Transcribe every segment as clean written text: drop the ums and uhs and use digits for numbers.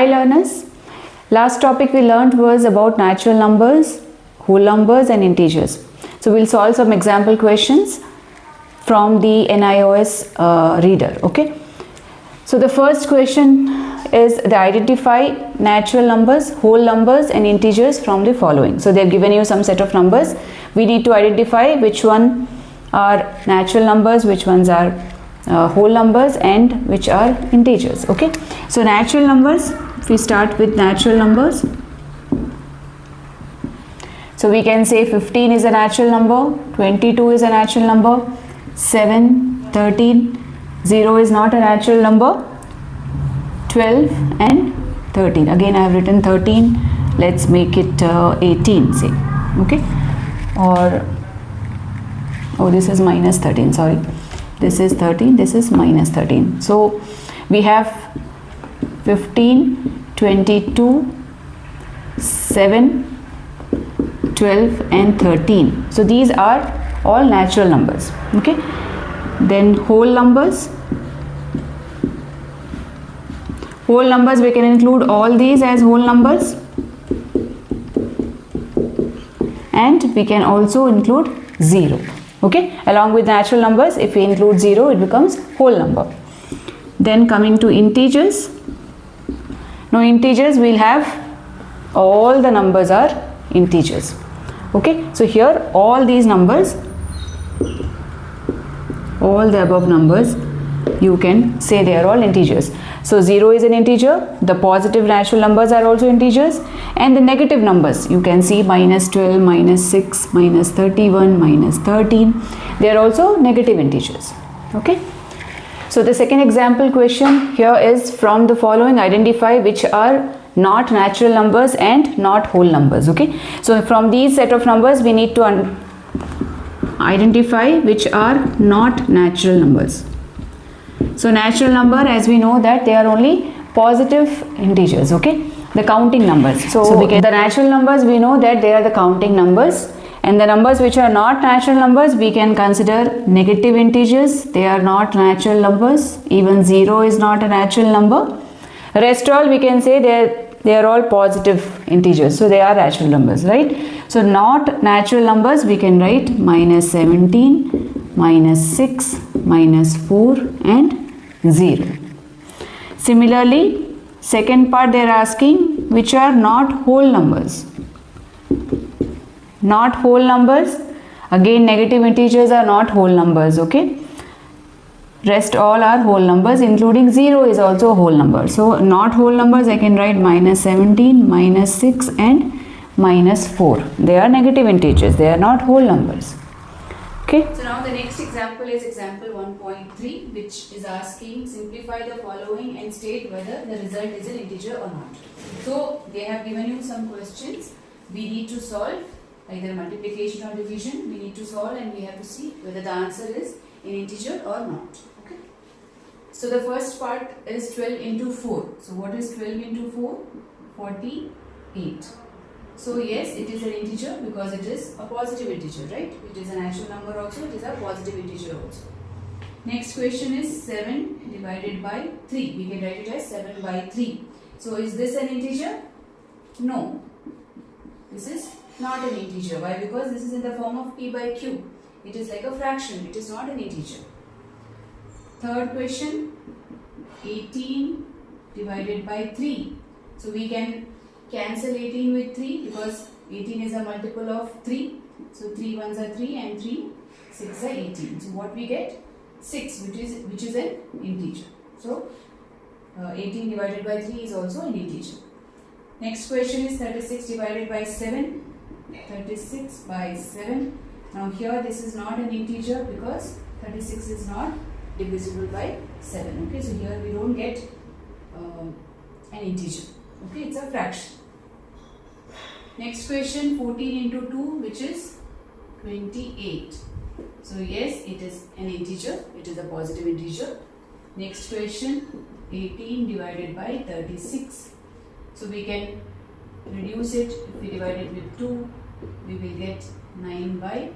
Hi learners, last topic we learned was about natural numbers, whole numbers and integers. So we'll solve some example questions from the NIOS reader. Okay. So the first question is the identify natural numbers, whole numbers and integers from the following. So they have given you some set of numbers. We need to identify which one are natural numbers, which ones are whole numbers and which are integers. Okay. So natural numbers, if we start with natural numbers. So we can say 15 is a natural number, 22 is a natural number, 7, 13, 0 is not a natural number, 12 and 13. Again I have written 13, let's make it 18 say. Okay. Or, oh this is minus 13, sorry. This is 13, this is minus 13. So we have 15, 22, 7, 12 and 13. So these are all natural numbers. Okay. Then whole numbers. Whole numbers, we can include all these as whole numbers. And we can also include 0. Okay. Along with natural numbers, if we include 0, it becomes whole number. Then coming to integers. Now integers, we'll have all the numbers are integers. Okay. So here all these numbers, all the above numbers, you can say they are all integers. So 0 is an integer, the positive natural numbers are also integers, and the negative numbers you can see minus 12, minus 6, minus 31, minus 13, they are also negative integers. Okay. So the second example question here is from the following identify which are not natural numbers and not whole numbers. Okay. So from these set of numbers we need to identify which are not natural numbers. So natural number, as we know that they are only positive integers. Okay. The counting numbers. So the natural numbers, we know that they are the counting numbers, and the numbers which are not natural numbers we can consider negative integers. They are not natural numbers. Even 0 is not a natural number. Rest all we can say they are all positive integers. So they are natural numbers, right? So not natural numbers we can write minus 17, minus 6, minus 4 and 0. Similarly, second part they are asking which are not whole numbers. Not whole numbers, again negative integers are not whole numbers. Okay. Rest all are whole numbers, including 0 is also a whole number. So not whole numbers I can write minus 17, minus 6 and minus 4. They are negative integers, they are not whole numbers. Okay. So now the next example is example 1.3, which is asking simplify the following and state whether the result is an integer or not. So they have given you some questions. We need to solve either multiplication or division. We need to solve and we have to see whether the answer is an integer or not. Okay. So the first part is 12 into 4. So what is 12 into 4? 48. So yes, it is an integer because it is a positive integer, right? It is a natural number also, it is a positive integer also. Next question is 7 divided by 3. We can write it as 7 by 3. So is this an integer? No. This is not an integer. Why? Because this is in the form of p by q. It is like a fraction. It is not an integer. Third question, 18 divided by 3. So we can cancel 18 with 3 because 18 is a multiple of 3. So 3 ones are 3 and 3 6 are 18. So what we get? 6, which is an integer. So 18 divided by 3 is also an integer. Next question is 36 divided by 7. 36 by 7. Now here this is not an integer because 36 is not divisible by 7. Okay, so here we don't get an integer. Okay, it's a fraction. Next question 14 into 2, which is 28. So yes, it is an integer. It is a positive integer. Next question 18 divided by 36. So we can reduce it. If we divide it with 2, we will get 9 by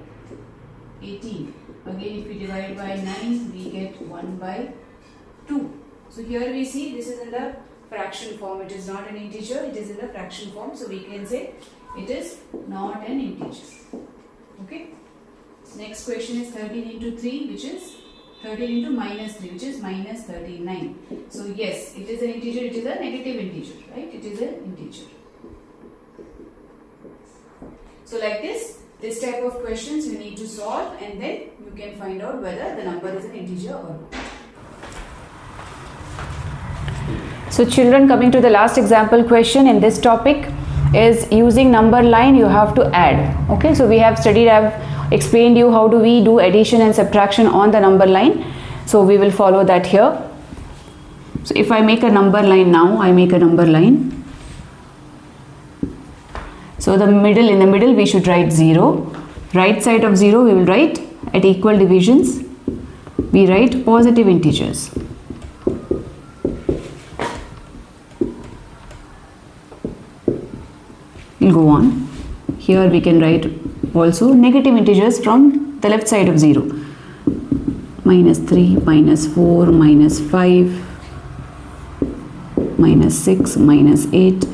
18. Again, if we divide by 9, we get 1 by 2. So here we see this is in the fraction form. It is not an integer, it is in the fraction form. So we can say it is not an integer. Okay. Next question is 13 into 3, which is 13 into minus 3, which is minus 39. So yes, it is an integer, it is a negative integer, right? It is an integer. So like this type of questions you need to solve, and then you can find out whether the number is an integer or not. So children, coming to the last example question in this topic is using number line you have to add. Okay, so we have studied, I have explained you how do we do addition and subtraction on the number line. So we will follow that here. So if I make a number line now, I make a number line. So in the middle we should write 0. Right side of 0 we will write at equal divisions. We write positive integers. We'll go on. Here we can write also negative integers from the left side of 0. Minus 3, minus 4, minus 5, minus 6, minus 8,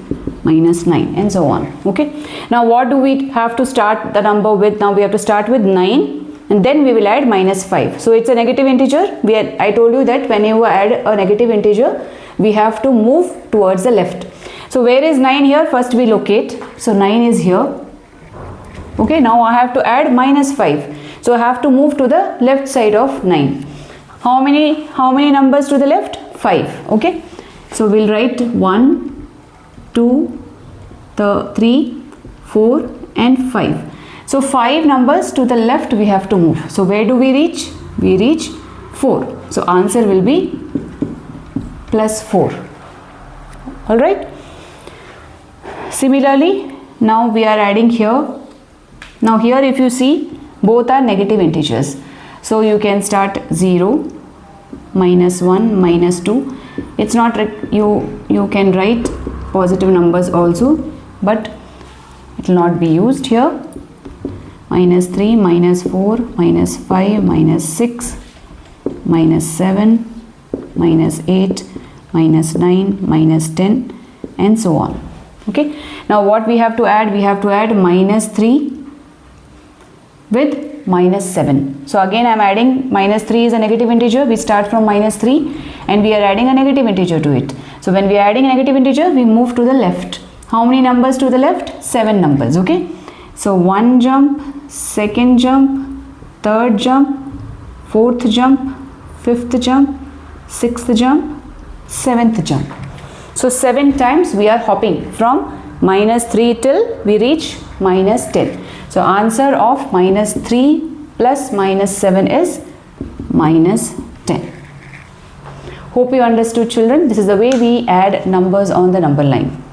minus 9, and so on. Okay. Now what do we have to start the number with? Now we have to start with 9, and then we will add minus 5. So it's a negative integer. I told you that when you add a negative integer, we have to move towards the left. So where is 9 here? First we locate. So 9 is here. Okay, now I have to add minus 5. So I have to move to the left side of 9. How many numbers to the left? 5. Okay. So we'll write 1, 2, 3, 4 and 5. So 5 numbers to the left we have to move. So where do we reach? We reach 4. So answer will be plus 4. Alright. Similarly, now we are adding here. Now here if you see, both are negative integers. So you can start 0, minus 1, minus 2. It's not, you can write positive numbers also, but it will not be used here. Minus 3, minus 4, minus 5, minus 6, minus 7, minus 8, minus 9, minus 10 and so on. Okay. Now what we have to add? We have to add minus 3 with minus 7. So again I am adding, minus 3 is a negative integer. We start from minus 3 and we are adding a negative integer to it. So when we are adding a negative integer, we move to the left. How many numbers to the left? 7 numbers. Okay. So 1 jump, 2nd jump, 3rd jump, 4th jump, 5th jump, 6th jump, 7th jump. So 7 times we are hopping from minus 3 till we reach minus 10. So answer of minus 3 plus minus 7 is minus 10. Hope you understood, children. This is the way we add numbers on the number line.